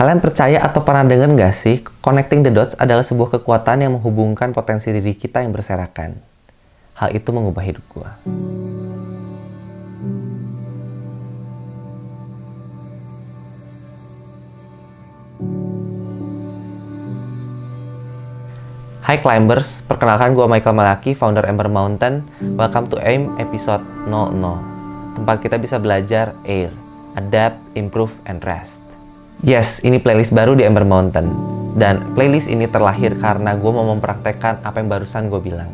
Kalian percaya atau pernah dengar nggak sih, connecting the dots adalah sebuah kekuatan yang menghubungkan potensi diri kita yang berserakan. Hal itu mengubah hidup gua. Hai Climbers, perkenalkan gua Michael Malaki, founder Ember Mountain. Welcome to AIM episode 00. Tempat kita bisa belajar AIR, Adapt, Improve, and Rest. Yes, ini playlist baru di Ember Mountain. Dan playlist ini terlahir karena gue mau mempraktekkan apa yang barusan gue bilang.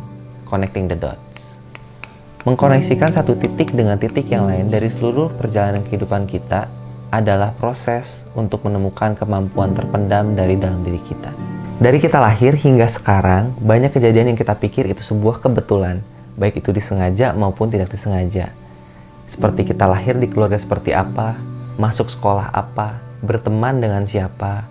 Connecting the dots. Mengkoneksikan satu titik dengan titik yang lain dari seluruh perjalanan kehidupan kita adalah proses untuk menemukan kemampuan terpendam dari dalam diri kita. Dari kita lahir hingga sekarang, banyak kejadian yang kita pikir itu sebuah kebetulan, baik itu disengaja maupun tidak disengaja. Seperti kita lahir di keluarga seperti apa, masuk sekolah apa, berteman dengan siapa,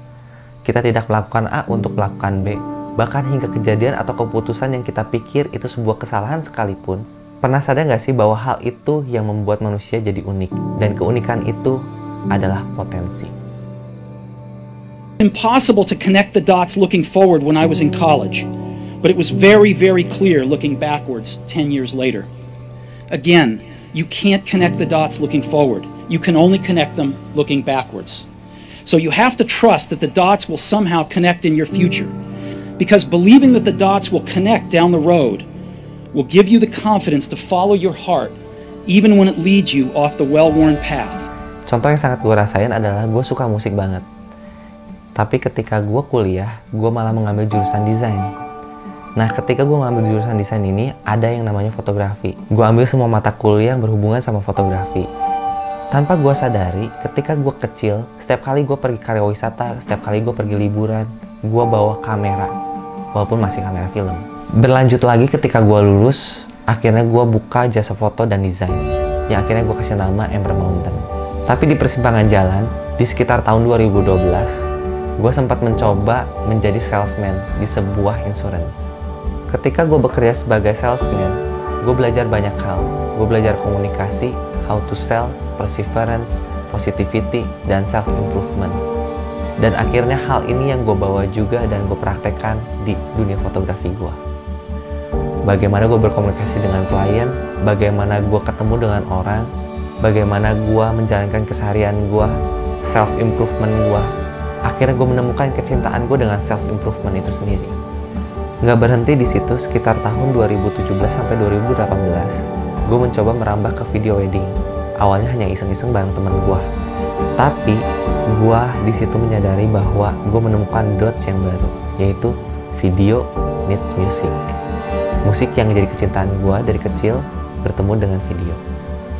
kita tidak melakukan A untuk melakukan B, bahkan hingga kejadian atau keputusan yang kita pikir itu sebuah kesalahan sekalipun. Pernah sadar nggak sih bahwa hal itu yang membuat manusia jadi unik, dan keunikan itu adalah potensi. Impossible to connect the dots looking forward when I was in college, but it was very, very clear looking backwards 10 years later. Again, you can't connect the dots looking forward. You can only connect them looking backwards. So you have to trust that the dots will somehow connect in your future. Because believing that the dots will connect down the road will give you the confidence to follow your heart even when it leads you off the well-worn path. Contoh yang sangat gue rasain adalah gue suka musik banget. Tapi ketika gue kuliah, gue malah mengambil jurusan desain. Nah, ketika gue mengambil jurusan desain ini, ada yang namanya fotografi. Gue ambil semua mata kuliah yang berhubungan sama fotografi. Tanpa gue sadari, ketika gue kecil, setiap kali gue pergi karya wisata, setiap kali gue pergi liburan, gue bawa kamera, walaupun masih kamera film. Berlanjut lagi ketika gue lulus, akhirnya gue buka jasa foto dan desain, yang akhirnya gue kasih nama Ember Mountain. Tapi di persimpangan jalan, di sekitar tahun 2012, gue sempat mencoba menjadi salesman di sebuah insurance. Ketika gue bekerja sebagai salesman, gue belajar banyak hal. Gue belajar komunikasi, how to sell, perseverance, positivity, dan self-improvement. Dan akhirnya hal ini yang gue bawa juga dan gue praktekkan di dunia fotografi gue. Bagaimana gue berkomunikasi dengan klien, bagaimana gue ketemu dengan orang, bagaimana gue menjalankan keseharian gue, self-improvement gue. Akhirnya gue menemukan kecintaan gue dengan self-improvement itu sendiri. Nggak berhenti di situ, sekitar tahun 2017 sampai 2018, gue mencoba merambah ke video wedding. Awalnya hanya iseng-iseng bareng teman gue. Tapi gue di situ menyadari bahwa gue menemukan dots yang baru, yaitu video needs music. Musik yang menjadi kecintaan gue dari kecil bertemu dengan video.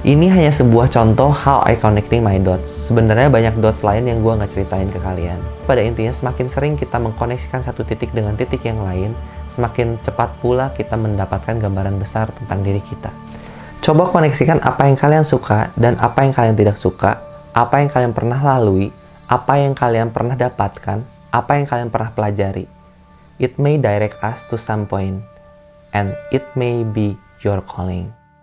Ini hanya sebuah contoh how I connecting my dots. Sebenarnya banyak dots lain yang gue nggak ceritain ke kalian. Pada intinya, semakin sering kita mengkoneksikan satu titik dengan titik yang lain, semakin cepat pula kita mendapatkan gambaran besar tentang diri kita. Coba koneksikan apa yang kalian suka dan apa yang kalian tidak suka, apa yang kalian pernah lalui, apa yang kalian pernah dapatkan, apa yang kalian pernah pelajari. It may direct us to some point, and it may be your calling.